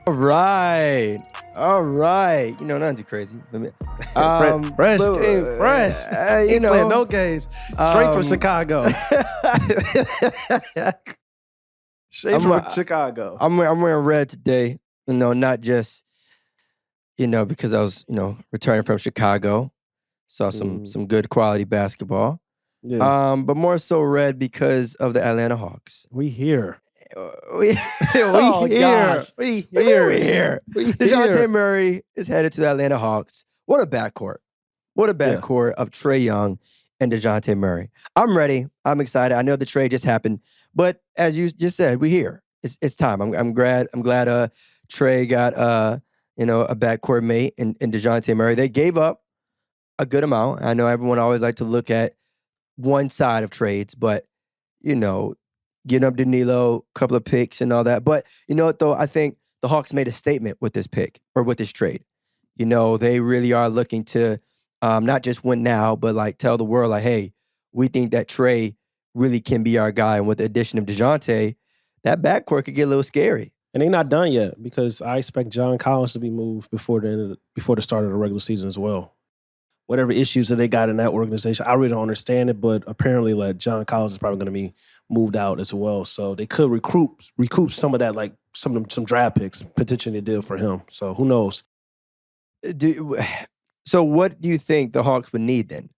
All right. All right. You know, nothing too crazy. Fresh game, fresh. You Ain't playing know, no games. Straight from Chicago. Straight from Chicago. I'm wearing red today. You know, not just, because I was, returning from Chicago. Saw some good quality basketball. Yeah. But more so red because of the Atlanta Hawks. We here. We Oh, here. gosh. We here. Dejounte Murray is headed to the Atlanta Hawks. What a backcourt. What a backcourt of Trae Young and Dejounte Murray. I'm ready. I'm excited. I know the trade just happened. But as you just said, we here. It's time. I'm glad Trae got a backcourt mate in Dejounte Murray. They gave up a good amount. I know everyone always like to look at one side of trades, but getting up Danilo, a couple of picks and all that. But you know what, though? I think the Hawks made a statement with this pick or with this trade. They really are looking to not just win now, but like tell the world, like, hey, we think that Trae really can be our guy. And with the addition of Dejounte, that backcourt could get a little scary. And they're not done yet because I expect John Collins to be moved before the start of the regular season as well. Whatever issues that they got in that organization, I really don't understand it, but apparently like John Collins is probably going to be moved out as well. So they could recoup some of that, like some draft picks potentially deal for him. So who knows? So what do you think the Hawks would need then?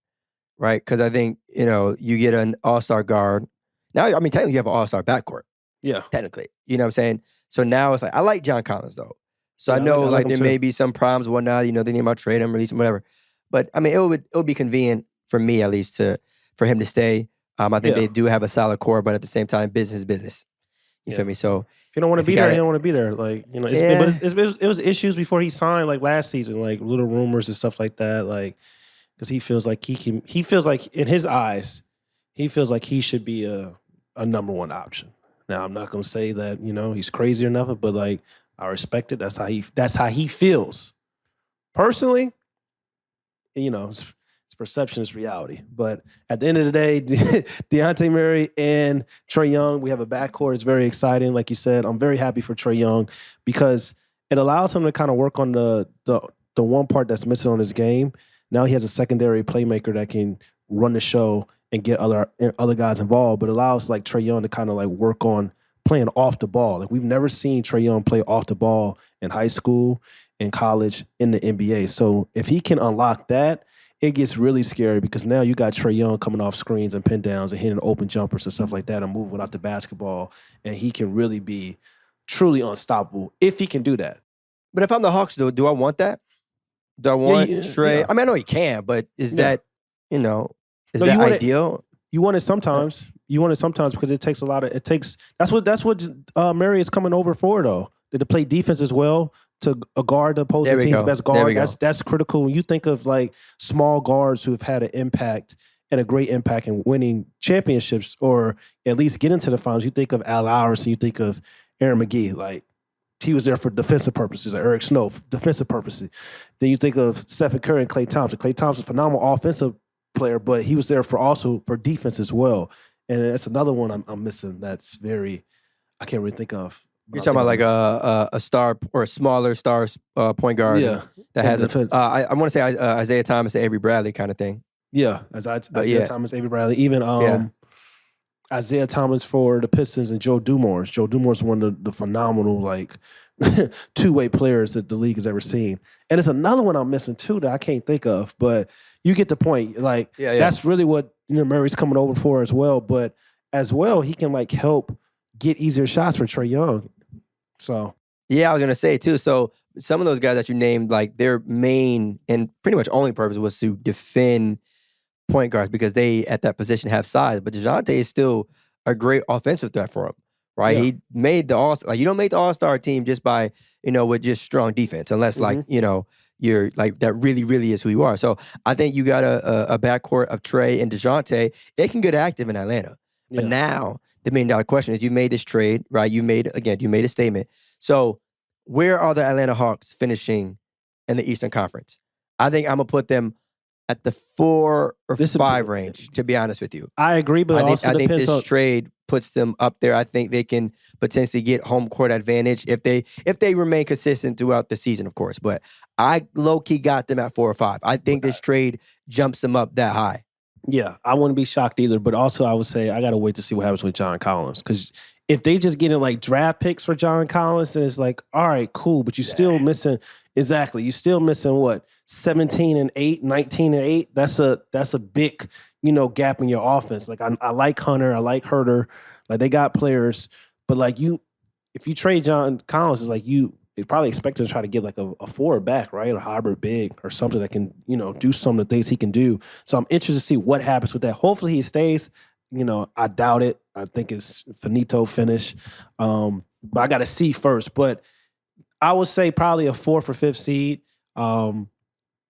Right? Because I think, you get an all-star guard. Now, I mean, technically you have an all-star backcourt. Yeah. Technically. You know what I'm saying? So now it's like, I like John Collins though. So yeah, I know like there may be some problems, whatnot, they need about trade him, release him, whatever. But I mean, it would be convenient for me at least for him to stay. I think they do have a solid core, but at the same time, business is business. You feel me? So if you don't want to be there, you don't want to be there. Like it was issues before he signed, like last season, like little rumors and stuff like that. Like because he feels like he feels like in his eyes, he feels like he should be a number one option. Now I'm not gonna say that he's crazy or nothing, but like I respect it. That's how he feels personally. It's perception is reality. But at the end of the day, Dejounte Murray and Trae Young, we have a backcourt. It's very exciting. Like you said, I'm very happy for Trae Young because it allows him to kind of work on the one part that's missing on his game. Now he has a secondary playmaker that can run the show and get other guys involved, but allows like Trae Young to kind of like work on playing off the ball. Like we've never seen Trae Young play off the ball in high school, in college, in the NBA. So if he can unlock that, it gets really scary because now you got Trae Young coming off screens and pin downs and hitting open jumpers and stuff like that and moving without the basketball. And he can really be truly unstoppable if he can do that. But if I'm the Hawks, though, do I want that? Do I want Trae? Yeah. I mean, I know he can, but is that, is that ideal? You want it sometimes. You want it sometimes because it takes that's what Murray is coming over for, though. To play defense as well, to guard the opposing team's best guard. That's critical. When you think of like small guards who have had an impact and a great impact in winning championships or at least get into the finals, you think of Al Iverson, you think of Aaron McGee. Like he was there for defensive purposes, like Eric Snow, defensive purposes. Then you think of Stephen Curry and Klay Thompson. Klay Thompson, phenomenal offensive player, but he was there also for defense as well. And that's another one I'm missing. That's I can't really think of. You're talking about like a star or a smaller star point guard that has I want to say Isaiah Thomas, Avery Bradley kind of thing. Yeah, Isaiah Thomas, Avery Bradley, even Isaiah Thomas for the Pistons and Joe Dumars. Joe Dumars is one of the phenomenal like two-way players that the league has ever seen. And it's another one I'm missing too that I can't think of, but you get the point. Like that's really what Murray's coming over for as well. But as well, he can like help get easier shots for Trae Young. So yeah, I was gonna say too. So some of those guys that you named, like their main and pretty much only purpose was to defend point guards because they at that position have size. But Dejounte is still a great offensive threat for him, right? Yeah. He made the you don't make the All-Star team just by with just strong defense, unless like you're like that really is who you are. So I think you got a backcourt of Trae and Dejounte. It can get active in Atlanta, but now the $1 million question is you made this trade, right? You made a statement. So where are the Atlanta Hawks finishing in the Eastern Conference? I think I'm going to put them at the 4 or 5 range, to be honest with you. I agree, but I think this trade puts them up there. I think they can potentially get home court advantage if they remain consistent throughout the season, of course. But I low-key got them at 4 or 5. I think this trade jumps them up that high. Yeah, I wouldn't be shocked either. But also, I would say I got to wait to see what happens with John Collins. Because if they just get in like draft picks for John Collins, then it's like, all right, cool. But you're still missing, exactly. You're still missing what? 17-8, 19-8. That's a big, gap in your offense. Like I like Hunter, I like Herter. Like they got players. But like if you trade John Collins, it's like you probably expect to try to get like a forward back, right? A hybrid big or something that can, do some of the things he can do. So I'm interested to see what happens with that. Hopefully he stays. I doubt it. I think it's finito finish. But I got to see first. But I would say probably a 4th or 5th seed.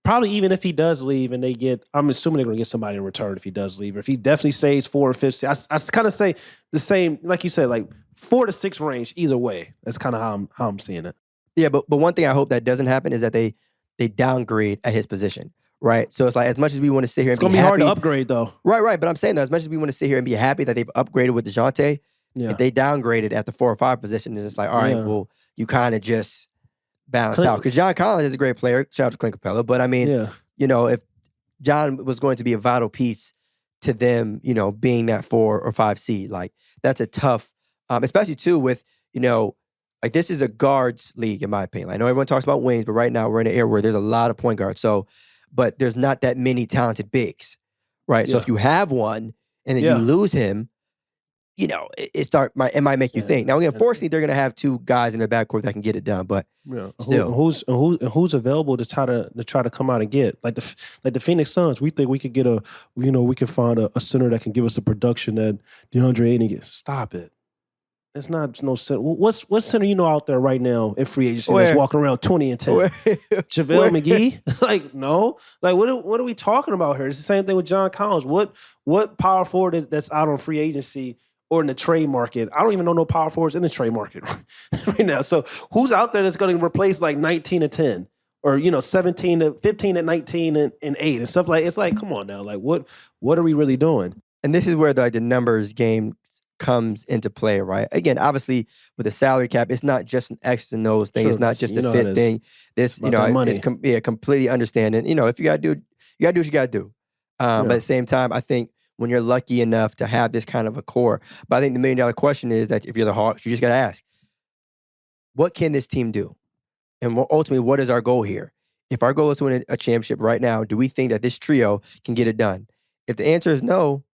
Probably even if he does leave and I'm assuming they're going to get somebody in return if he does leave. Or if he definitely stays 4 or 5th seed. I kind of say the same, like you said, like 4 to 6 range either way. That's kind of how I'm seeing it. Yeah, but one thing I hope that doesn't happen is that they downgrade at his position, right? So it's like as much as we want to sit here and it's gonna be hard to upgrade though. Right. But I'm saying that as much as we want to sit here and be happy that they've upgraded with Dejounte, if they downgraded at the 4 or 5 position, it's like, all right, well, you kind of just balanced out. Because John Collins is a great player. Shout out to Clint Capella. But I mean, if John was going to be a vital piece to them, being that 4 or 5 seed, like that's a tough, especially too with, like this is a guards league, in my opinion. I know everyone talks about wings, but right now we're in an era where there's a lot of point guards. So, but there's not that many talented bigs, right? Yeah. So if you have one and then you lose him, it might make you think. Now, unfortunately, they're going to have 2 guys in their backcourt that can get it done. But still, who's available to try to come out and get like the Phoenix Suns? We think we could get we could find a center that can give us the production that DeAndre Ayton gets. Stop it. It's not no center. What center out there right now in free agency that's walking around 20 and 10? JaVale McGee? Like, no. Like, what are we talking about here? It's the same thing with John Collins. What power forward that's out on free agency or in the trade market? I don't even know no power forwards in the trade market right now. So who's out there that's going to replace like 19 and 10 or 17 to 15 and 19 and 8 and stuff like? It's like, come on now. Like, what are we really doing? And this is where the numbers game comes into play, right? Again, obviously, with the salary cap, it's not just an X and O's thing. Sure, it's not just a fit thing. This, it's completely understand. And, if you got to do, you got to do what you got to do. But at the same time, I think when you're lucky enough to have this kind of a core, but I think the $1 million question is that if you're the Hawks, you just got to ask, what can this team do? And ultimately, what is our goal here? If our goal is to win a championship right now, do we think that this trio can get it done? If the answer is no,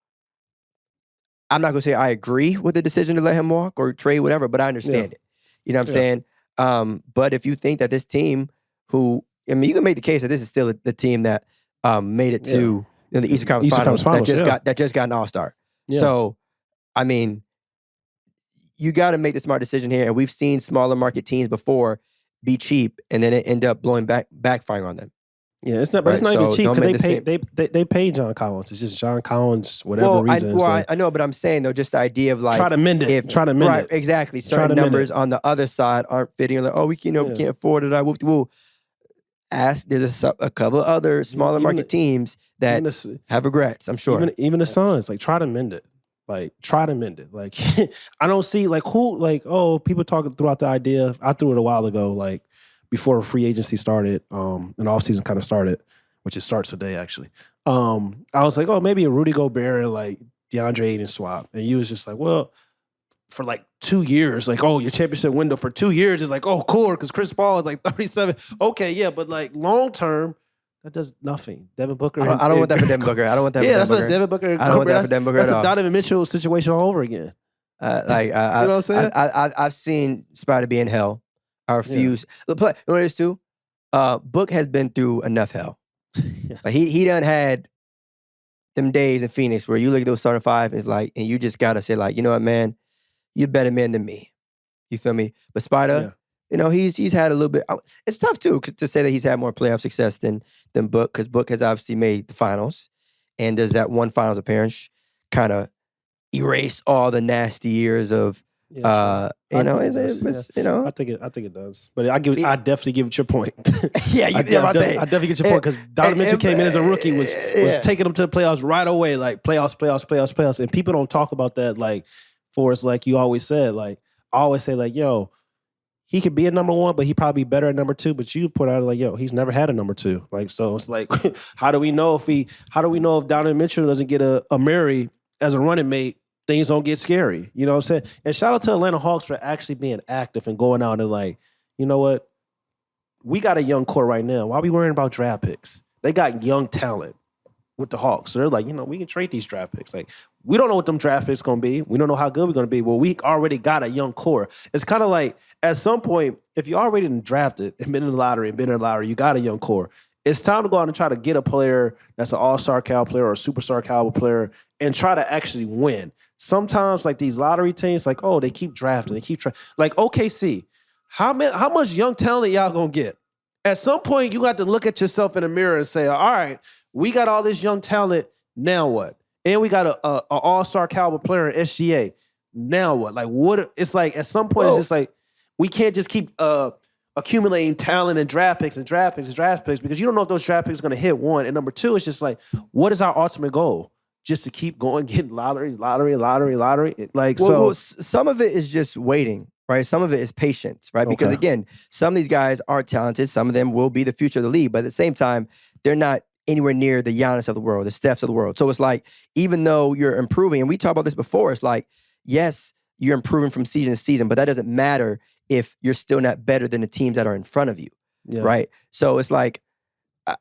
I'm not going to say I agree with the decision to let him walk or trade, whatever, but I understand it. You know what I'm saying? But if you think that this team you can make the case that this is still the team that made it to the Eastern Conference Finals that just got an All-Star. Yeah. So, I mean, you got to make the smart decision here. And we've seen smaller market teams before be cheap and then it end up backfiring on them. Yeah, it's not even cheap because they pay John Collins. It's just John Collins, whatever reason. I know, but I'm saying though, just the idea of like try to mend it. Right, exactly. Certain numbers on the other side aren't fitting. Like, we can't afford it. There's a couple of other smaller market teams that have regrets. I'm sure. Even the Suns, like try to mend it. Like try to mend it. Like I don't see like who like people talking throughout the idea. I threw it a while ago. Like. Before free agency started, and offseason kind of started, which it starts today, actually. I was like, maybe a Rudy Gobert and like DeAndre Ayton swap. And you was just like, well, for like 2 years, like, your championship window for 2 years is like, cool, because Chris Paul is like 37. Okay, yeah, but like long term, that does nothing. Devin Booker. I don't want that for Devin Booker. I don't want that for Devin Booker. Yeah, that's a Devin Booker. I don't want that for Devin Booker at all. That's a Donovan Mitchell situation all over again. You know what I'm saying? I've seen Spider be in hell. I refuse. You know what it is too? Book has been through enough hell. Like he done had them days in Phoenix where you look at those starting 5 and it's like, and you just gotta say like, you know what, man, you're a better man than me. You feel me? But Spider, he's had a little bit. It's tough too to say that he's had more playoff success than Book, because Book has obviously made the finals, and does that one finals appearance kind of erase all the nasty years of. I think it does. But I definitely give it your point. I definitely get your point because Donovan Mitchell came in as a rookie, was taking them to the playoffs right away, like playoffs, and people don't talk about that. Like for us, like you always said. Like I always say, like, yo, he could be a number one, but he probably better at number two. But you put out like, yo, he's never had a number two. Like, so it's like, how do we know if Donovan Mitchell doesn't get a Murray as a running mate, things don't get scary. You know what I'm saying? And shout out to Atlanta Hawks for actually being active and going out and like, you know what? We got a young core right now. Why are we worrying about draft picks? They got young talent with the Hawks. So they're like, we can trade these draft picks. Like, we don't know what them draft picks going to be. We don't know how good we're going to be. Well, we already got a young core. It's kind of like, at some point, if you already been drafted and been in the lottery, you got a young core. It's time to go out and try to get a player that's an all-star caliber player or a superstar caliber player and try to actually win. Sometimes, like, these lottery teams, like, oh, they keep drafting. Like, OKC, how much young talent y'all going to get? At some point, you got to look at yourself in the mirror and say, all right, we got all this young talent, now what? And we got a all-star caliber player in SGA. Now what? Like, what? It's like, at some point, It's just like, we can't just keep accumulating talent and draft picks because you don't know if those draft picks are going to hit, one. And number two, it's just like, what is our ultimate goal? Just to keep going, getting lottery. Like, well, some of it is just waiting, right? Some of it is patience, right? Because again, some of these guys are talented. Some of them will be the future of the league. But at the same time, they're not anywhere near the Giannis of the world, the Stephs of the world. So it's like, even though you're improving, and we talked about this before, it's like, yes, you're improving from season to season, but that doesn't matter if you're still not better than the teams that are in front of you, right? So it's like,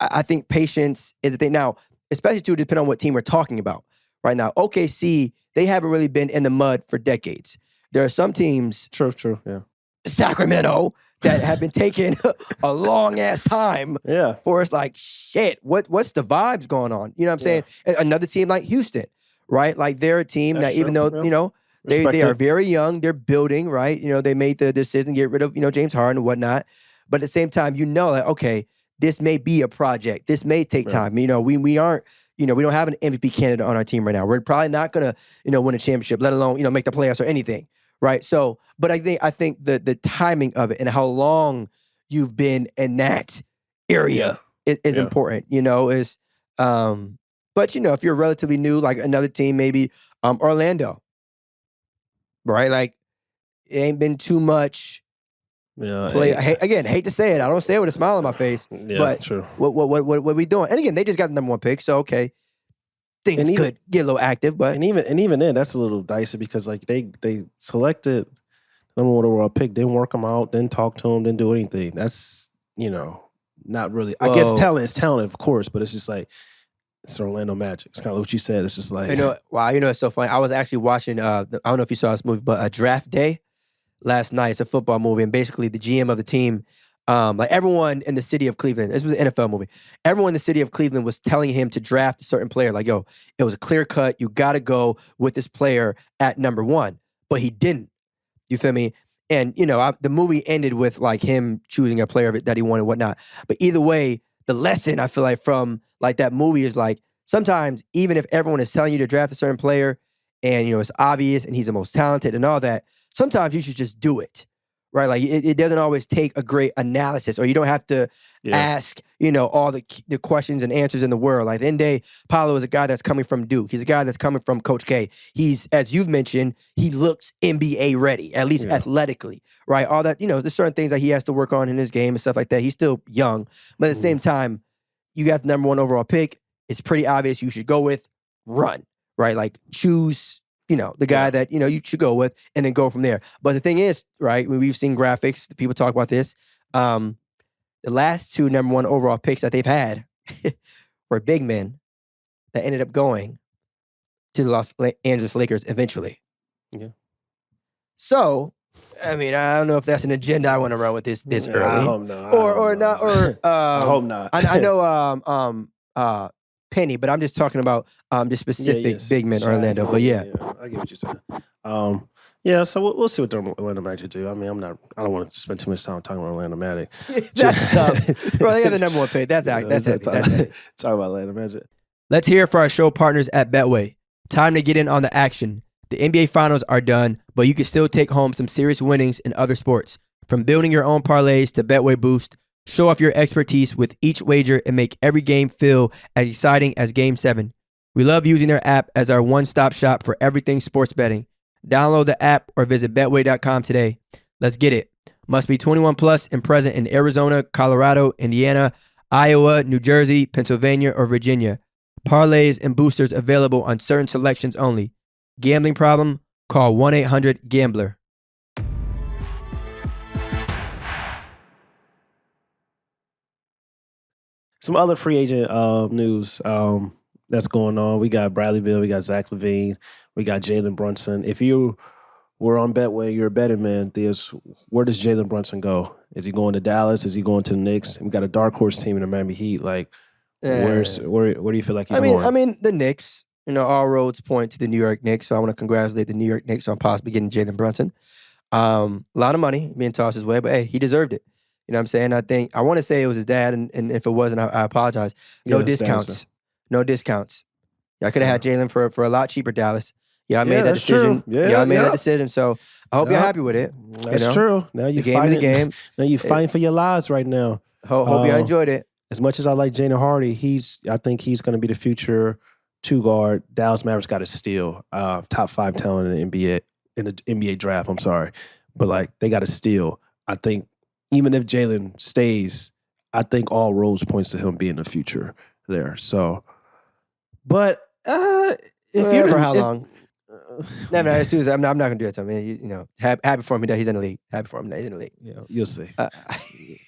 I think patience is the thing. Now, especially too, depending on what team we're talking about right now. OKC, they haven't really been in the mud for decades. There are some teams, true, yeah, Sacramento, that have been taking a long ass time for us. Like, shit, what's the vibes going on? You know what I'm saying? Another team like Houston, right? Like, they're a team that even though they are very young, they're building, right? They made the decision to get rid of James Harden and whatnot, but at the same time, like, okay, this may be a project. This may take time. We aren't. We don't have an MVP candidate on our team right now. We're probably not gonna win a championship, let alone make the playoffs or anything. Right. So, but I think the timing of it and how long you've been in that area is important. But if you're relatively new, like another team, maybe Orlando, right? Like, it ain't been too much. Play. Hate to say it. I don't say it with a smile on my face. But true. What we doing? And again, they just got the number one pick, so okay. Things could get a little active, but even then, that's a little dicey because like they selected number one overall pick, didn't work them out, didn't talk to them, didn't do anything. That's not really. I guess talent is talent, of course, but it's just like it's Orlando Magic. It's kind of what you said. It's just like it's so funny. I was actually watching. I don't know if you saw this movie, but Draft Day last night. It's a football movie, and basically the GM of the team. Like everyone in the city of Cleveland, this was an NFL movie. Everyone in the city of Cleveland was telling him to draft a certain player. Like, yo, it was a clear cut. You got to go with this player at number one. But he didn't. You feel me? And, the movie ended with like him choosing a player that he wanted and whatnot. But either way, the lesson I feel like from like that movie is like, sometimes even if everyone is telling you to draft a certain player and, it's obvious and he's the most talented and all that, sometimes you should just do it. Right, like it doesn't always take a great analysis, or you don't have to ask, all the questions and answers in the world. Like, at the end of the day, Paolo is a guy that's coming from Duke. He's a guy that's coming from Coach K. He's, as you've mentioned, he looks NBA ready, at least athletically, right? All that, there's certain things that he has to work on in his game and stuff like that. He's still young, but at the same time, you got the number one overall pick. It's pretty obvious you should go with, run, right? Like, choose. The guy that, you should go with and then go from there. But the thing is, right, we've seen graphics, people talk about this. The last two number one overall picks that they've had were big men that ended up going to the Los Angeles Lakers eventually. Yeah. So, I mean, I don't know if that's an agenda I want to run with this early. I hope not. Or not. Or I hope not. I know Penny, but I'm just talking about the specific big men Orlando. But I get what you're saying. So we'll see what the Orlando Magic do. I mean, I don't want to spend too much time talking about Orlando Magic. That's tough, bro. They have the number one pick. That's heavy. Talk about Orlando Magic. Let's hear it for our show partners at Betway. Time to get in on the action. The NBA Finals are done, but you can still take home some serious winnings in other sports. From building your own parlays to Betway Boost. Show off your expertise with each wager and make every game feel as exciting as Game 7. We love using their app as our one-stop shop for everything sports betting. Download the app or visit betway.com today. Let's get it. Must be 21 plus and present in Arizona, Colorado, Indiana, Iowa, New Jersey, Pennsylvania, or Virginia. Parlays and boosters available on certain selections only. Gambling problem? Call 1-800-GAMBLER. Some other free agent news that's going on. We got Bradley Beal, we got Zach LaVine, we got Jalen Brunson. If you were on Betway, you're a betting man, where does Jalen Brunson go? Is he going to Dallas? Is he going to the Knicks? We got a dark horse team in the Miami Heat. Like, where do you feel like he's going? I mean, the Knicks. All roads point to the New York Knicks, so I want to congratulate the New York Knicks on possibly getting Jalen Brunson. A lot of money being tossed his way, but hey, he deserved it. You know what I'm saying? I want to say it was his dad, and if it wasn't, I apologize. No discounts. No discounts. I could have had Jalen for a lot cheaper, Dallas. I made that decision. I made that decision, so I hope you're happy with it. That's true. Now you the game. Now you're fighting for your lives right now. Hope you enjoyed it. As much as I like Jalen Hardy, I think he's going to be the future two guard. Dallas Mavericks got to steal top 5 talent in the NBA draft. I'm sorry, but like they got to steal. I think even if Jalen stays, I think all roads points to him being the future there. So, but for how long? No, I'm not gonna do it to him. Happy for him that he's in the league. Happy for him that he's in the league. Yeah, you'll see.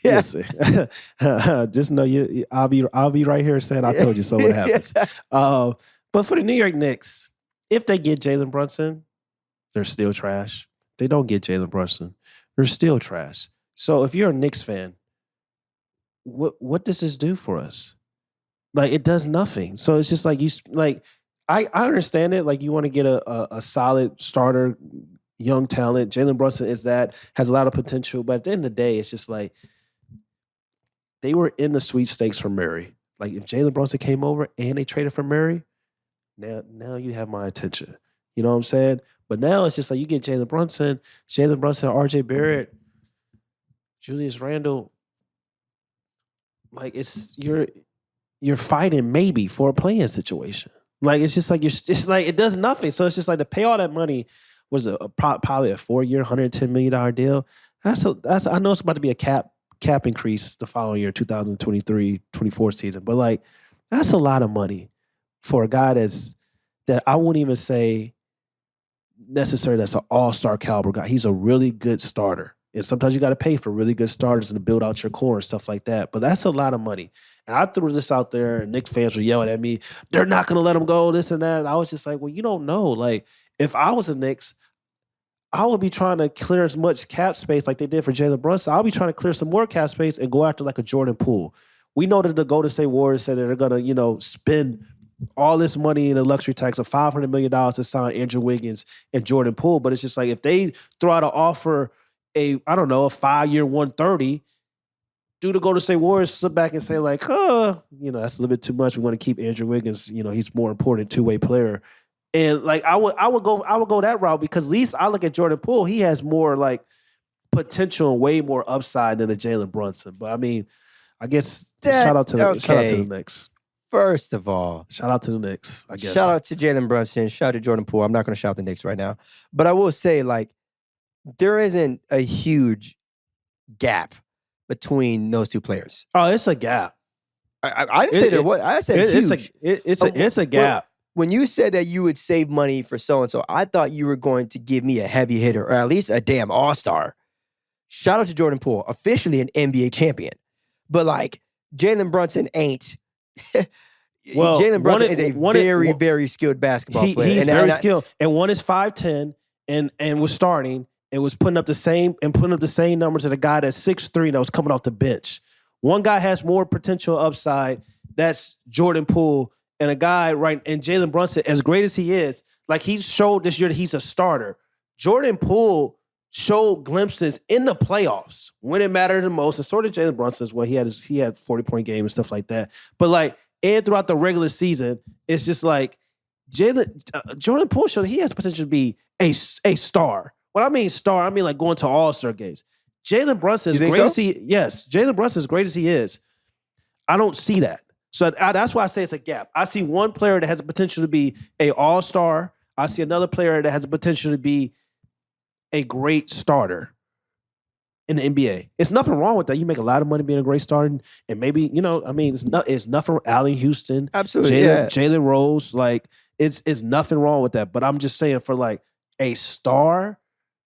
You'll see. Just know I'll be right here saying I told you so. What happens? But for the New York Knicks, if they get Jalen Brunson, they're still trash. If they don't get Jalen Brunson, they're still trash. So if you're a Knicks fan, what does this do for us? Like it does nothing. So it's just like I understand it. Like you want to get a solid starter, young talent. Jalen Brunson has a lot of potential. But at the end of the day, it's just like they were in the sweepstakes for Murray. Like if Jalen Brunson came over and they traded for Murray, now you have my attention. You know what I'm saying? But now it's just like you get Jalen Brunson, RJ Barrett, Julius Randle. Like you're fighting maybe for a playing situation. Like it's just like it's like it does nothing. So it's just like to pay all that money was probably a 4-year, $110 million deal. That's I know it's about to be a cap increase the following year, 2023-24 season. But like that's a lot of money for a guy that I wouldn't even say necessarily that's an all-star caliber guy. He's a really good starter. And sometimes you got to pay for really good starters and to build out your core and stuff like that. But that's a lot of money. And I threw this out there and Knicks fans were yelling at me, they're not going to let him go, this and that. And I was just like, well, you don't know. Like, if I was a Knicks, I would be trying to clear as much cap space like they did for Jalen Brunson. I'll be trying to clear some more cap space and go after like a Jordan Poole. We know that the Golden State Warriors said that they're going to, spend all this money in a luxury tax of $500 million to sign Andrew Wiggins and Jordan Poole. But it's just like if they throw out an offer, a 5-year 130, do the Golden State Warriors sit back and say like, that's a little bit too much. We want to keep Andrew Wiggins. He's more important two-way player. And like I would go that route because at least I look at Jordan Poole. He has more like potential and way more upside than a Jalen Brunson. But I mean, I guess shout out to the Knicks. First of all, shout out to the Knicks. I guess shout out to Jalen Brunson. Shout out to Jordan Poole. I'm not going to shout the Knicks right now, but I will say like there isn't a huge gap between those two players. Oh, it's a gap. I didn't say there was. I said huge. It's a gap. When you said that you would save money for so-and-so, I thought you were going to give me a heavy hitter or at least a damn all-star. Shout out to Jordan Poole, officially an NBA champion. But like Jalen Brunson ain't. Well, Jalen Brunson is a very skilled basketball player. He's very skilled. And one is 5'10", and was starting and was putting up the same numbers as a guy that's 6'3" that was coming off the bench. One guy has more potential upside. That's Jordan Poole. And a guy, and Jalen Brunson, as great as he is, like he's showed this year that he's a starter. Jordan Poole showed glimpses in the playoffs when it mattered the most. And sort of Jalen Brunson as well. He had 40-point game and stuff like that. But like, and throughout the regular season, it's just like Jordan Poole showed he has potential to be a star. When I mean star, I mean like going to all-star games. Jalen Brunson, Jalen Brunson, as great as he is, I don't see that. So that's why I say it's a gap. I see one player that has the potential to be an all-star. I see another player that has the potential to be a great starter in the NBA. It's nothing wrong with that. You make a lot of money being a great starter, and maybe it's nothing. Allen Houston, absolutely, Jalen Rose, like it's nothing wrong with that. But I'm just saying, for like a star,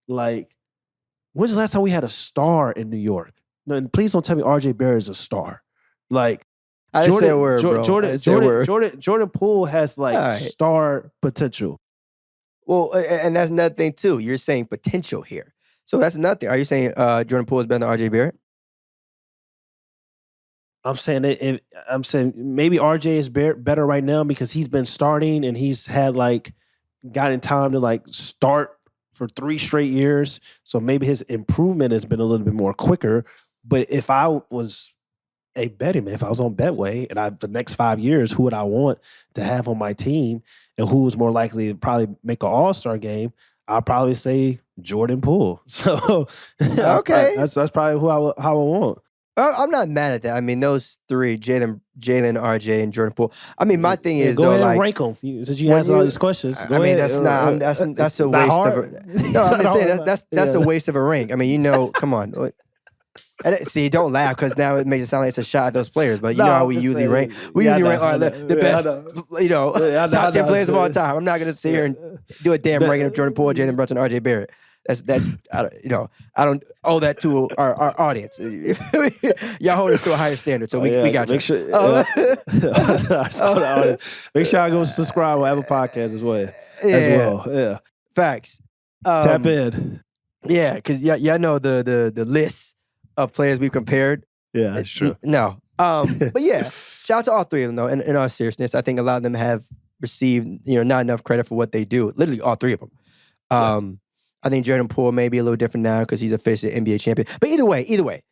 like when's the last time we had a star in New York? No, and please don't tell me RJ Barrett is a star. Like Jordan Poole has like star potential. Well, and that's another thing too. You're saying potential here. So that's nothing. Are you saying Jordan Poole is better than RJ Barrett? I'm saying maybe RJ is better right now because he's been starting and he's had like gotten time to like start for 3 straight years. So maybe his improvement has been a little bit more quicker. But if I was a betting man, if I was on Betway and the next 5 years, who would I want to have on my team and who was more likely to probably make an all-star game, I'll probably say Jordan Poole. So okay, that's probably how I want. I'm not mad at that. I mean, those 3, Jalen, RJ, and Jordan Poole. I mean, my thing is go though, ahead like, and rank them. Since you asked all these questions, I mean, that's not. That's a waste of. No, I'm just saying that's a waste of a rank. I mean, come on. See, don't laugh because now it makes it sound like it's a shot at those players. But you know how we usually rank. We usually rank the best, top 10 players of all time. I'm not gonna sit here and do a damn ranking of Jordan Poole, Jalen Brunson, RJ Barrett. That's I don't owe that to our audience. Y'all hold us to a higher standard, so we got you. Make sure, make sure I go subscribe on Apple Podcasts as well. Yeah, facts. Tap in. Yeah, because y'all know the list of players we've compared. Yeah, that's true. No. But yeah, shout out to all 3 of them though. In all seriousness, I think a lot of them have received not enough credit for what they do. Literally all 3 of them. I think Jordan Poole may be a little different now because he's officially NBA champion. But either way,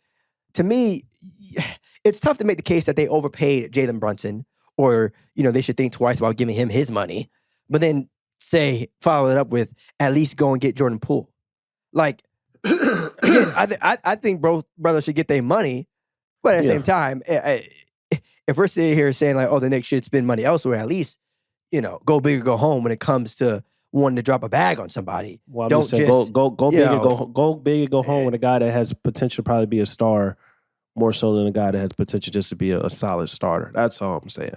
to me, it's tough to make the case that they overpaid Jalen Brunson or they should think twice about giving him his money, but then follow it up with at least go and get Jordan Poole. Like, again, I think both brothers should get their money, but at the same time, if we're sitting here saying like, oh, the Knicks should spend money elsewhere, at least, go big or go home when it comes to wanting to drop a bag on somebody. Well, don't just go big and go home with a guy that has potential to probably be a star more so than a guy that has potential just to be a solid starter. That's all I'm saying.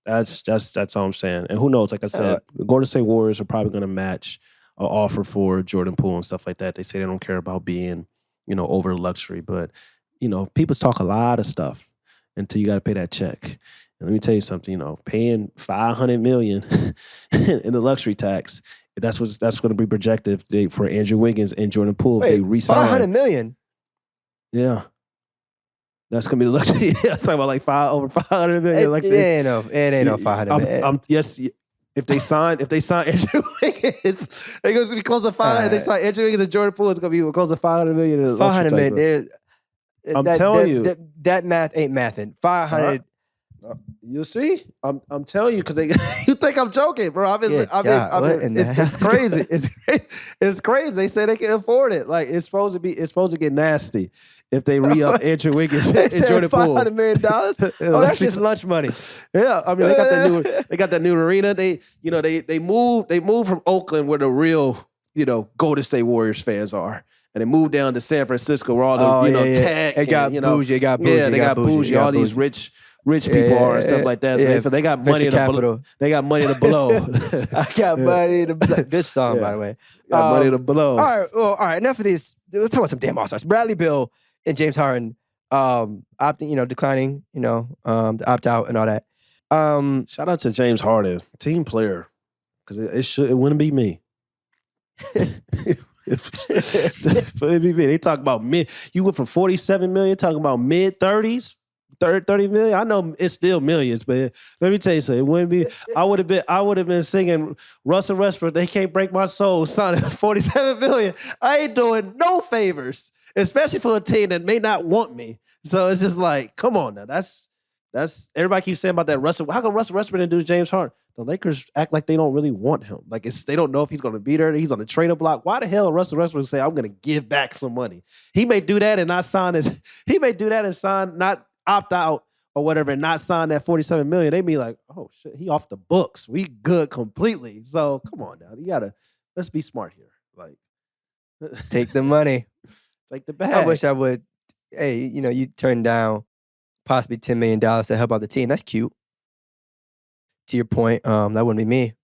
That's all I'm saying. And who knows? Like I said, the Golden State Warriors are probably going to match an offer for Jordan Poole and stuff like that. They say they don't care about being, over luxury, but people talk a lot of stuff until you got to pay that check. And let me tell you something, paying $500 million in the luxury tax, that's going to be projected for Andrew Wiggins and Jordan Poole. Wait, if they re-sign. $500 million? Yeah. That's going to be the luxury. I was talking about like over $500 million. It ain't no $500 million. Yes, if they sign Andrew Wiggins, they're going to be close to $500. If they sign Andrew Wiggins and Jordan Poole, it's going to be close to $500 million. $500 million. I'm telling you. That math ain't mathing. 500. You see, I'm telling you because you think I'm joking, bro. It's crazy. It's crazy. They say they can afford it. Like it's supposed to get nasty if they re-up Andrew Wiggins and Jordan Poole. $500 million. Oh, that's just lunch money. Yeah, I mean they got that new arena. They moved from Oakland where the real Golden State Warriors fans are. And they moved down to San Francisco where all the tech. It got bougie. It got bougie. Yeah, they got bougie. All these rich people are and stuff like that. So they got money to blow. They got money to blow. I got money to blow. Good song, by the way. Got money to blow. All right. Enough of these. Let's talk about some damn All-Stars. Bradley Beal and James Harden opting, declining, to opt out and all that. Shout out to James Harden, team player, because it wouldn't be me. They talk about you went from 47 million talking about mid 30s, 30 million. I know it's still millions, but let me tell you something. It wouldn't be. I would have been singing Russell Westbrook. They can't break my soul. Signing 47 million. I ain't doing no favors, especially for a team that may not want me. So it's just like, come on now. That's everybody keeps saying about that Russell. How come Russell Westbrook didn't do James Harden? The Lakers act like they don't really want him. Like they don't know if he's going to be there. He's on the trade block. Why the hell Russell Westbrook say I'm going to give back some money? He may do that and not sign his. He may do that and sign, not opt out or whatever and not sign that $47 million, they be like, oh shit, he off the books. We good completely. So come on now. Let's be smart here. Like take the money. Take the bag. I wish I would. Hey, you turn down possibly $10 million to help out the team. That's cute. To your point, that wouldn't be me.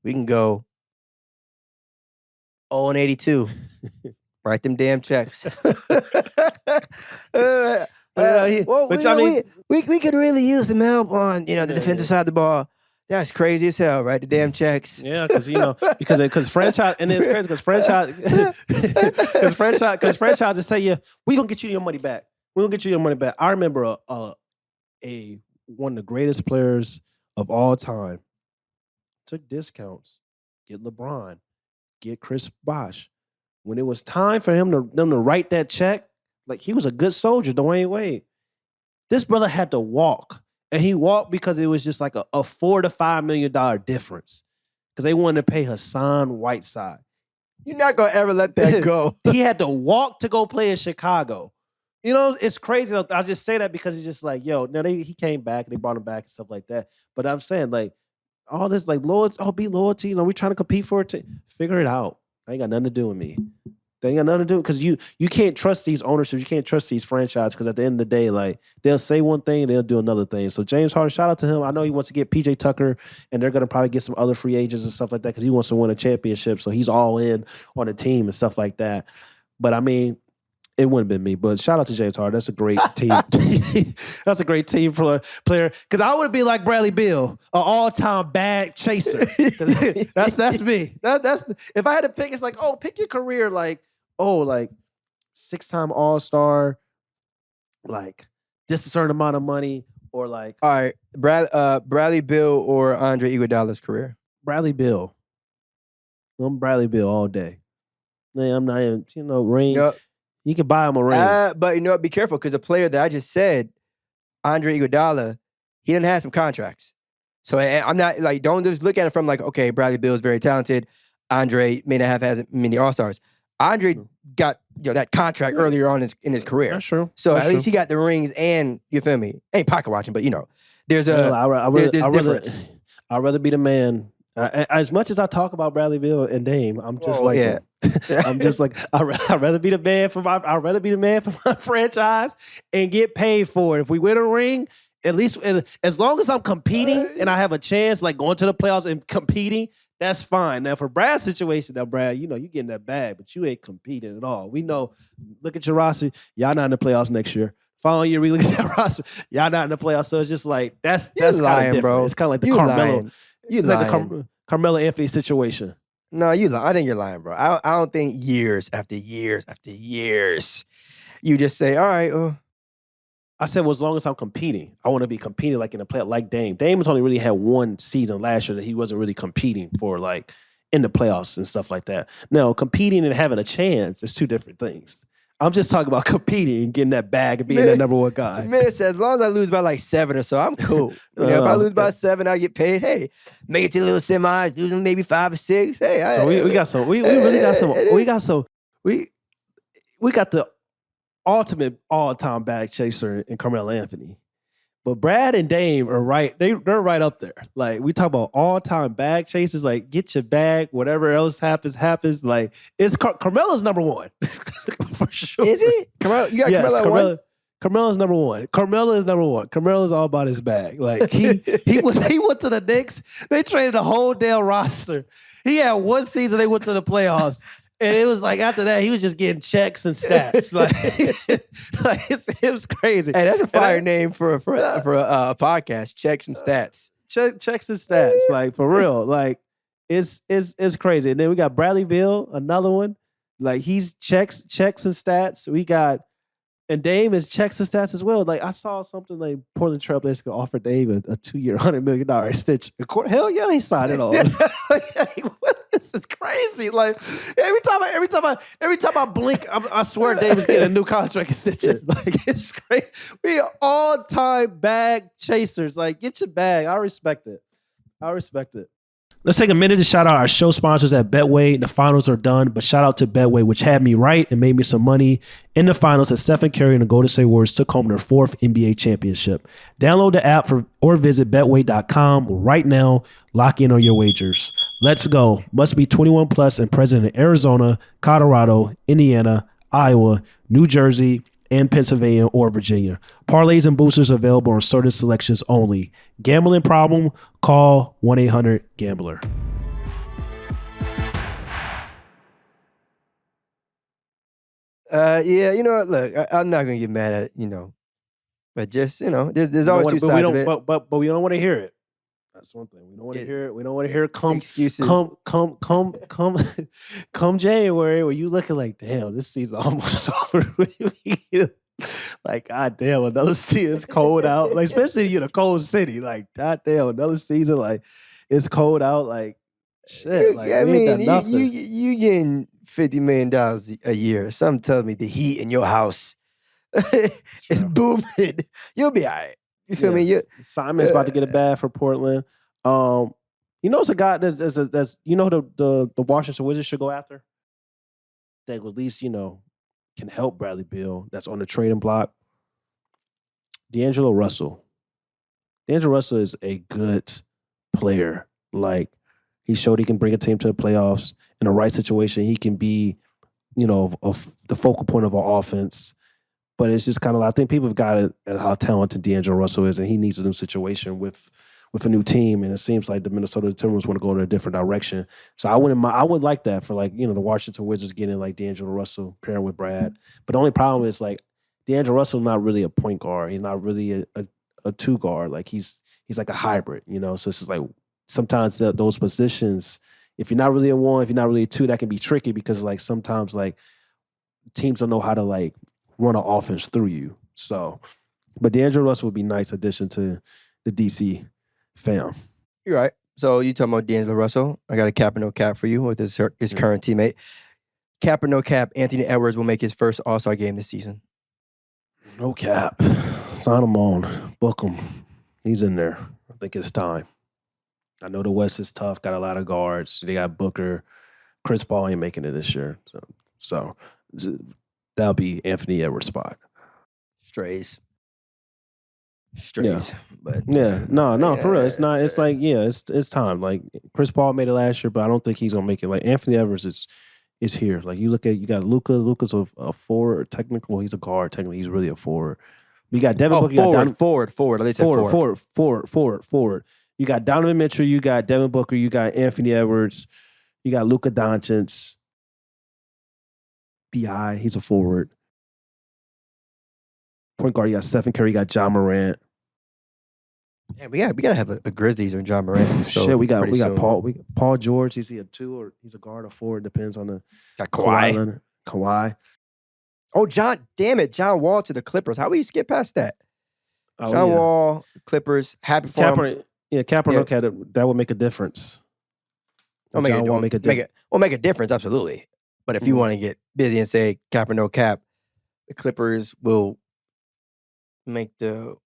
We can go 0-82. Write them damn checks. We could really use some help on the defensive side of the ball. That's crazy as hell, right? The damn checks. Yeah, because franchise, and it's crazy because franchise just say, yeah, we gonna get you your money back. We gonna get you your money back. I remember one of the greatest players of all time took discounts, get LeBron, get Chris Bosh. When it was time for them to write that check, like he was a good soldier, Dwayne Wade. This brother had to walk. And he walked because it was just like a $4 to $5 million difference. Because they wanted to pay Hassan Whiteside. You're not going to ever let that go. He had to walk to go play in Chicago. It's crazy. I just say that because it's just like, yo, now he came back and they brought him back and stuff like that. But I'm saying, like, all this, like, be loyalty. We're trying to compete for it. Figure it out. Ain't got nothing to do with me. They ain't got nothing to do because you can't trust these ownerships. You can't trust these franchises because at the end of the day, like they'll say one thing, they'll do another thing. So James Harden, shout out to him. I know he wants to get PJ Tucker, and they're gonna probably get some other free agents and stuff like that because he wants to win a championship. So he's all in on the team and stuff like that. But I mean, it wouldn't have been me. But shout out to James Harden. That's a great team. That's a great team player. Because I would be like Bradley Beal, an all-time bag chaser. That's me. That's if I had to pick, it's like, pick your career like 6-time All-Star, like this a certain amount of money, or like all right, Bradley Beal or Andre Iguodala's career. Bradley Beal. I'm Bradley Beal all day. Man, I'm not even ring. You can buy him a ring, but be careful because the player that I just said, Andre Iguodala, he didn't have some contracts. So I'm not like, don't just look at it from like, okay, Bradley Beal is very talented. Andre may not have as many All-Stars. Andre got that contract earlier on in his career. That's true. So at least he got the rings, and you feel me? Ain't pocket watching, but there's a difference. I'd rather be the man. As much as I talk about Bradley Beal and Dame, I'm just I'm just like I'd rather be the man for my franchise and get paid for it. If we win a ring, at least as long as I'm competing and I have a chance, like going to the playoffs and competing, that's fine. Now for Brad's situation, Brad, you getting that bag, but you ain't competing at all. We know. Look at your roster. Y'all not in the playoffs next year. Following year, we look at that roster. Y'all not in the playoffs, so it's just like that's kind of different, bro. It's kind of like the Carmelo. Like the Carmelo Anthony situation. No, you lie. I think you're lying, bro. I don't think years after years after years, you just say, all right. I said, well, as long as I'm competing, I want to be competing like in a playoff, like Dame. Dame has only really had one season last year that he wasn't really competing for, like in the playoffs and stuff like that. No, competing and having a chance is two different things. I'm just talking about competing and getting that bag and being that number one guy. Man, it says as long as I lose by like 7 or so, I'm cool. If I lose by 7, I get paid. Hey, make it to the little semis, losing maybe 5 or 6. Hey, so we got some. We really got some. We got some. We got the ultimate all-time bag chaser in Carmelo Anthony. But Brad and Dame are right. They're right up there. Like, we talk about all-time bag chasers. Like, get your bag. Whatever else happens. Like, it's Carmelo's number one. For sure. Is it? Carmelo, you got Carmelo one? Carmelo's number one. Carmelo is number one. Carmelo's all about his bag. Like, he went to the Knicks. They traded the whole damn roster. He had one season they went to the playoffs. And it was like after that, he was just getting checks and stats. It was crazy. Hey, that's a fire name for a podcast. Checks and stats. Checks and stats. Like for real. Like it's crazy. And then we got Bradley Beal, another one. Like he's checks and stats. We got and Dame is checks and stats as well. Like I saw something like Portland Trailblazers could offer Dame a 2-year, $100 million extension. Hell yeah, he signed it all. This is crazy. Like every time I blink, I swear Dame is getting a new contract extension. Like it's crazy. We are all-time bag chasers. Like get your bag. I respect it. Let's take a minute to shout out our show sponsors at Betway. The finals are done, but shout out to Betway, which had me right and made me some money in the finals as Stephen Curry and the Golden State Warriors took home their 4th NBA championship. Download the app or visit Betway.com right now. Lock in on your wagers. Let's go. Must be 21 plus and present in Arizona, Colorado, Indiana, Iowa, New Jersey, and Pennsylvania or Virginia. Parlays and boosters available on certain selections only. Gambling problem? Call 1-800-GAMBLER. Yeah, you know what? Look, I'm not gonna get mad at it, but just there's always two sides of it. But we don't want to hear it. That's one thing. We don't want to hear it. We don't want to hear it. Excuses. Come January, where you looking like, damn, this season almost over. Like, god damn, another season. It's cold out. Like, especially in a cold city. Like, god damn, another season. Like, it's cold out. Like, shit. Like, I mean, you getting $50 million a year. Something tells me the heat in your house is booming. You'll be all right. You feel me? Simon's about to get a bad for Portland. It's a guy that's the Washington Wizards should go after. That at least can help Bradley Beal. That's on the trading block. D'Angelo Russell. D'Angelo Russell is a good player. Like, he showed he can bring a team to the playoffs in the right situation. He can be, the focal point of our offense. But it's just kind of, I think people have got it at how talented D'Angelo Russell is, and he needs a new situation with a new team. And it seems like the Minnesota Timberwolves want to go in a different direction. So I would like that for the Washington Wizards getting like D'Angelo Russell pairing with Brad. But the only problem is like D'Angelo Russell is not really a point guard. He's not really a two guard. Like he's like a hybrid, So it's just like sometimes those positions, if you're not really a one, if you're not really a two, that can be tricky because like sometimes like teams don't know how to like run an offense through you. So, but D'Angelo Russell would be a nice addition to the DC fam. You're right. So you talking about D'Angelo Russell? I got a cap or no cap for you with his current teammate. Cap or no cap, Anthony Edwards will make his first All-Star game this season. No cap. Sign him on. Book him. He's in there. I think it's time. I know the West is tough. Got a lot of guards. They got Booker. Chris Paul ain't making it this year. So that'll be Anthony Edwards' spot. Strays. Yeah. But no, for real. It's not. It's like it's time. Like Chris Paul made it last year, but I don't think he's gonna make it. Like Anthony Edwards is here. Like you got Luka. Luka's a forward. Technically, well, he's a guard. Technically, he's really a forward. You got Devin Booker. Forward. At least Forward. You got Donovan Mitchell. You got Devin Booker. You got Anthony Edwards. You got Luka Doncic. BI. He's a forward. Point guard, you got Stephen Curry, you got John Morant. Yeah, we gotta have a Grizzlies or John Morant. So shit, we got Paul George. Is he a two or he's a guard or forward? Depends on the got Kawhi. Kawhi. Oh, John Wall to the Clippers. How will you skip past that? John Wall, Clippers, happy for him. Kaepernick that would make a difference. Make a difference, absolutely. But if you want to get busy and say cap or no cap, the Clippers will make the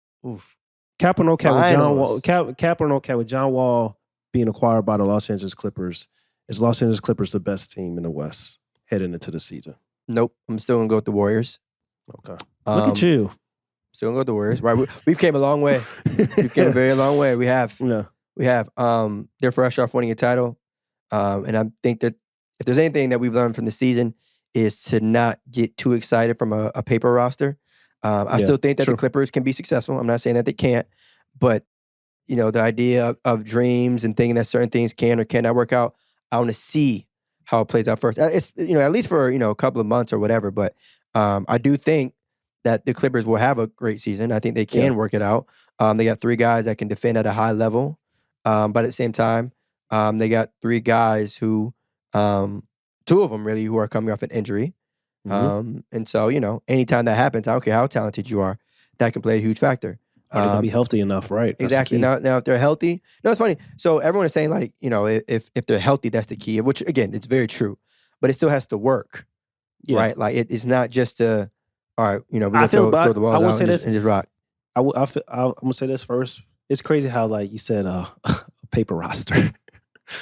cap or no cap with John Wall. Cap or no cap with John Wall being acquired by the Los Angeles Clippers. Is Los Angeles Clippers the best team in the West heading into the season? Nope. I'm still gonna go with the Warriors. Okay. Look at you. Still gonna go with the Warriors. Right. We've came a long way. We've came a very long way. We have. Yeah. We have. They're fresh off winning a title. And I think that if there's anything that we've learned from the season is to not get too excited from a paper roster. I still think that the Clippers can be successful. I'm not saying that they can't, but the idea of dreams and thinking that certain things can or cannot work out, I want to see how it plays out first. It's at least for a couple of months or whatever. But I do think that the Clippers will have a great season. I think they can work it out. They got 3 guys that can defend at a high level, but at the same time, they got 3 guys who, 2 of them really, who are coming off an injury. And so, anytime that happens, I don't care how talented you are, that can play a huge factor. Are they going to be healthy enough, right? That's exactly. Now, if they're healthy, it's funny. So everyone is saying like, if they're healthy, that's the key, which again, it's very true, but it still has to work, right? Like it's not just all right, we're going to throw the balls out and just rock. I'm going to say this first. It's crazy how like you said a paper roster.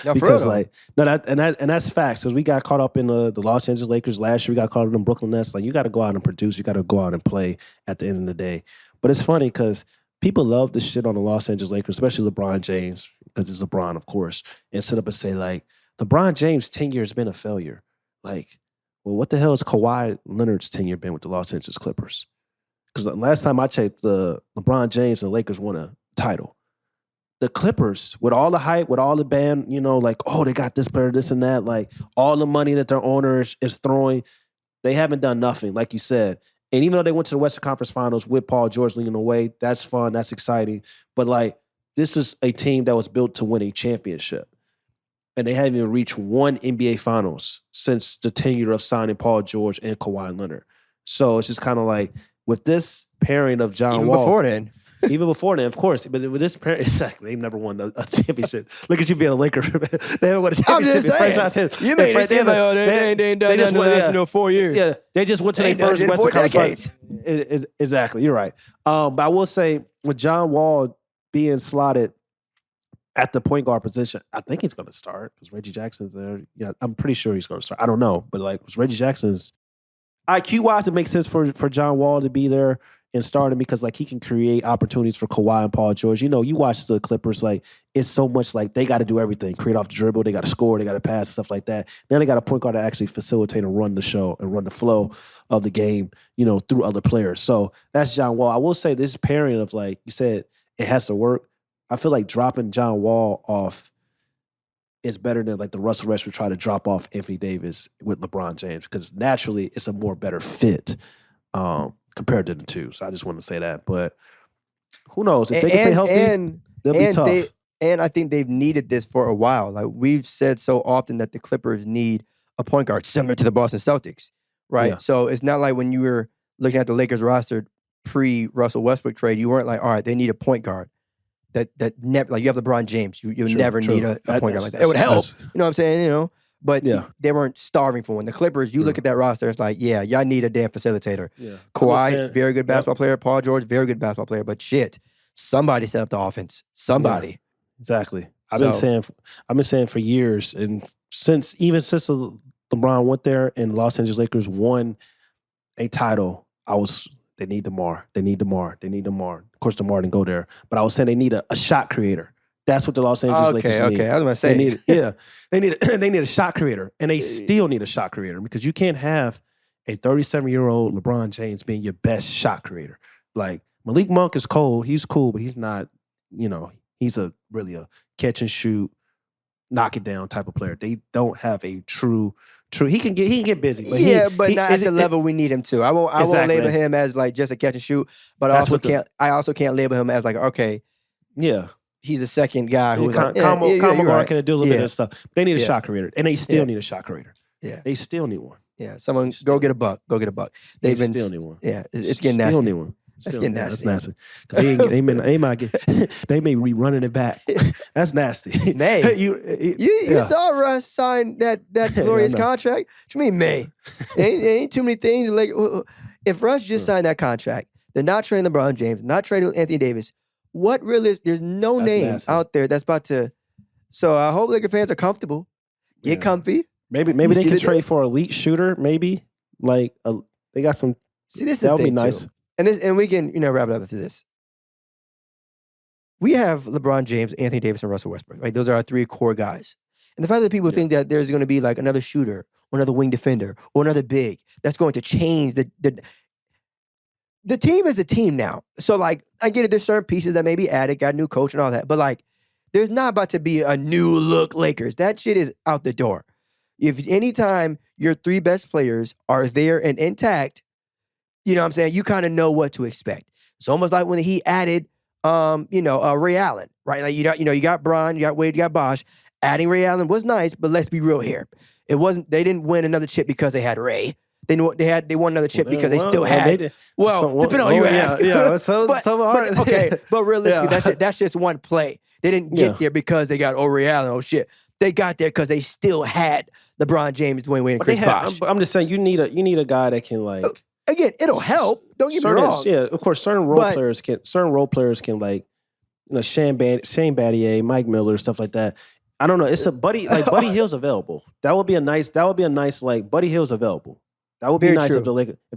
No, because for real. like that's facts. Because we got caught up in the Los Angeles Lakers last year. We got caught up in Brooklyn Nets. Like you got to go out and produce. You got to go out and play at the end of the day. But it's funny because people love to shit on the Los Angeles Lakers, especially LeBron James, because it's LeBron, of course, and sit up and say like LeBron James' tenure has been a failure. Like, well, what the hell has Kawhi Leonard's tenure been with the Los Angeles Clippers? Because last time I checked, the LeBron James and the Lakers won a title. The Clippers, with all the hype, with all the band, like, oh, they got this player, this and that, like all the money that their owner is throwing, they haven't done nothing, like you said. And even though they went to the Western Conference Finals with Paul George leading the way, that's fun, that's exciting. But like, this is a team that was built to win a championship. And they haven't even reached one NBA Finals since the tenure of signing Paul George and Kawhi Leonard. So it's just kind of like, with this pairing of John Wall. Even before then, of course. But with this pairing, exactly, they've never won a championship. Look at you being a Laker. They haven't won a championship in franchise. You made it seem like, they ain't done that 4 years. Yeah, they just went to their first Western Conference Finals. Exactly, you're right. But I will say, with John Wall being slotted at the point guard position, I think he's going to start because Reggie Jackson's there. Yeah, I'm pretty sure he's going to start. I don't know, but like Reggie Jackson's IQ-wise, it makes sense for John Wall to be there and starting because like he can create opportunities for Kawhi and Paul George. You watch the Clippers, like it's so much like they got to do everything. Create off the dribble, they got to score, they got to pass, stuff like that. Then they got a point guard to actually facilitate and run the show and run the flow of the game, through other players. So that's John Wall. I will say this pairing of like you said, it has to work. I feel like dropping John Wall off is better than like the Russell Westbrook try to drop off Anthony Davis with LeBron James because naturally it's a more better fit compared to the two. So I just want to say that. But who knows? If they can stay healthy, they'll be tough. And I think they've needed this for a while. Like we've said so often that the Clippers need a point guard similar to the Boston Celtics, right? Yeah. So it's not like when you were looking at the Lakers roster pre-Russell Westbrook trade, you weren't like, all right, they need a point guard. That never, like you have LeBron James, you never need a point guard like that. It would help, you know what I'm saying? But they weren't starving for one. The Clippers, you look at that roster, it's like, yeah, y'all need a damn facilitator. Yeah. Kawhi, very good basketball player. Paul George, very good basketball player. But shit, somebody set up the offense. Somebody. Yeah, exactly. I've been saying for years, and since LeBron went there and Los Angeles Lakers won a title, they need DeMar. They need DeMar. They need DeMar. Of course, DeMar didn't go there. But I was saying they need a shot creator. That's what the Los Angeles Lakers need. Okay, I was going to say. They need a shot creator. And they still need a shot creator because you can't have a 37-year-old LeBron James being your best shot creator. Like, Malik Monk is cold. He's cool, but he's not, he's really a catch and shoot, knock it down type of player. They don't have a true. He can get busy, but not at the level we need him to. I won't label him as like just a catch and shoot, but I also can't label him as like, okay, yeah, he's a second guy who's combo guard can do a little bit of stuff. They need a shot creator, and they still need a shot creator. Yeah, they still need one. Yeah, someone go get a buck. Go get a buck. They still need one. Yeah, it's getting nasty. Still need one. That's getting nasty. That's nasty. They may be running it back. That's nasty. May. You saw Russ sign that glorious contract. What you mean May? Ain't too many things. Like if Russ just signed that contract, they're not trading LeBron James, not trading Anthony Davis. What really is? There's no name out there that's about to. So I hope Laker fans are comfortable. Get comfy. Maybe they can trade for an elite shooter. Maybe like they got some. See, this is that would be nice. Too. And we can, wrap it up after this. We have LeBron James, Anthony Davis, and Russell Westbrook. Right? Those are our three core guys. And the fact that people think that there's going to be like another shooter or another wing defender or another big, that's going to change the team is a team now. So like, I get it, there's certain pieces that may be added, got a new coach and all that. But like, there's not about to be a new look Lakers. That shit is out the door. If anytime your three best players are there and intact, you know what I'm saying? You kind of know what to expect. It's almost like when he added, Ray Allen, right? Like you got Bron, you got Wade, you got Bosh. Adding Ray Allen was nice, but let's be real here. It wasn't. They didn't win another chip because they had Ray. They won another chip because they still had. Depending on you ask. Yeah, but realistically, that's just one play. They didn't get there because they got Ray Allen. Oh shit. They got there because they still had LeBron James, Dwayne Wade, and Chris Bosh. I'm just saying, you need a guy that can like. Again, it'll help. Don't get me wrong. Yeah, of course, certain role players can like, Shane Battier, Mike Miller, stuff like that. I don't know. It's a Buddy Hield's available. That would be a nice like Buddy Hield's available. That would be Very nice true. if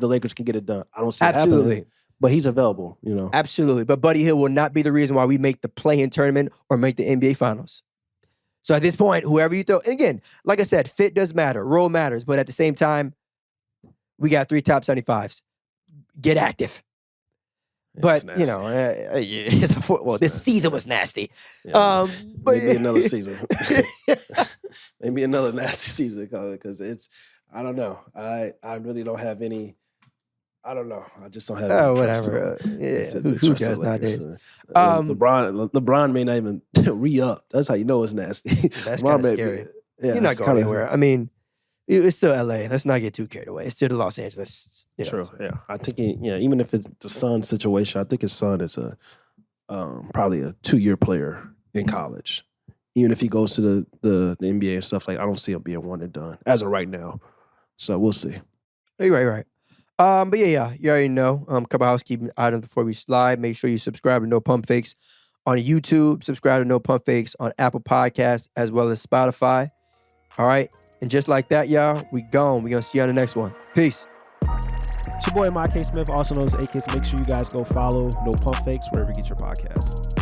the Lakers can get it done. I don't see Absolutely. it happening, but he's available. Absolutely. But Buddy Hield will not be the reason why we make the play-in tournament or make the NBA Finals. So at this point, whoever you throw, and again, like I said, fit does matter, role matters, but at the same time, we got 3 top 75s. Get active. But this season was nasty. Yeah, but maybe another season. Maybe another nasty season because it's. I don't know. I really don't have any. I don't know. I just don't have. Oh, whatever. Who does nowadays? LeBron may not even re-up. That's how you know it's nasty. That's kind of scary. You're not going anywhere. I mean, it's still LA. Let's not get too carried away. It's still the Los Angeles. True. Yeah. I think even if it's the son situation, I think his son is probably a 2-year player in college. Even if he goes to the NBA and stuff, like I don't see him being one and done as of right now. So we'll see. You're right. But yeah, you already know. Couple housekeeping items before we slide. Make sure you subscribe to No Pump Fakes on YouTube. Subscribe to No Pump Fakes on Apple Podcasts as well as Spotify. All right. And just like that, y'all, we gone. We're going to see you on the next one. Peace. It's your boy, AK Smith, also known as AK. Make sure you guys go follow No Pump Fakes wherever you get your podcasts.